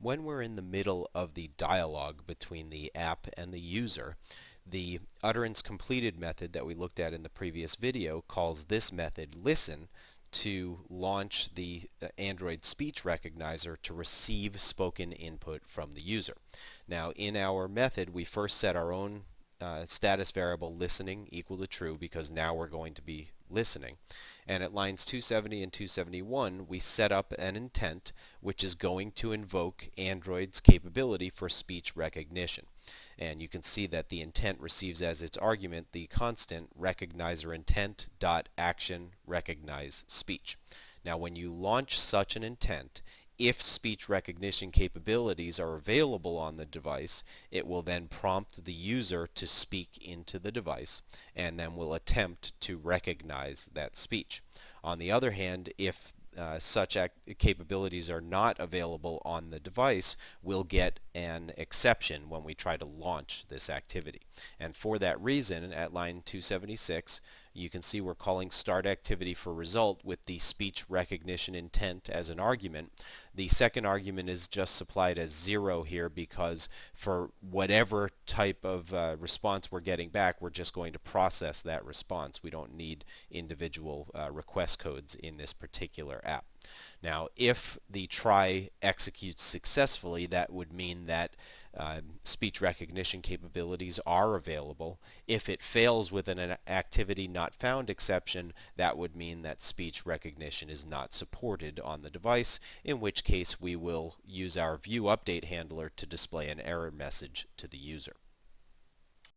When we're in the middle of the dialogue between the app and the user, the utterance completed method that we looked at in the previous video calls this method listen to launch the Android speech recognizer to receive spoken input from the user. Now in our method we first set our own status variable listening equal to true because now we're going to be listening. And at lines 270 and 271 we set up an intent which is going to invoke Android's capability for speech recognition. And you can see that the intent receives as its argument the constant recognizer intent dot action recognize speech. Now when you launch such an intent, if speech recognition capabilities are available on the device, it will then prompt the user to speak into the device and then will attempt to recognize that speech. On the other hand, if such capabilities are not available on the device, we'll get an exception when we try to launch this activity. And for that reason, at line 276, you can see we're calling start activity for result with the speech recognition intent as an argument. The second argument is just supplied as 0 here because for whatever type of response we're getting back, we're just going to process that response. We don't need individual request codes in this particular app. Now, if the try executes successfully, that would mean that speech recognition capabilities are available. If it fails with an activity not found exception, that would mean that speech recognition is not supported on the device, in which case we will use our view update handler to display an error message to the user.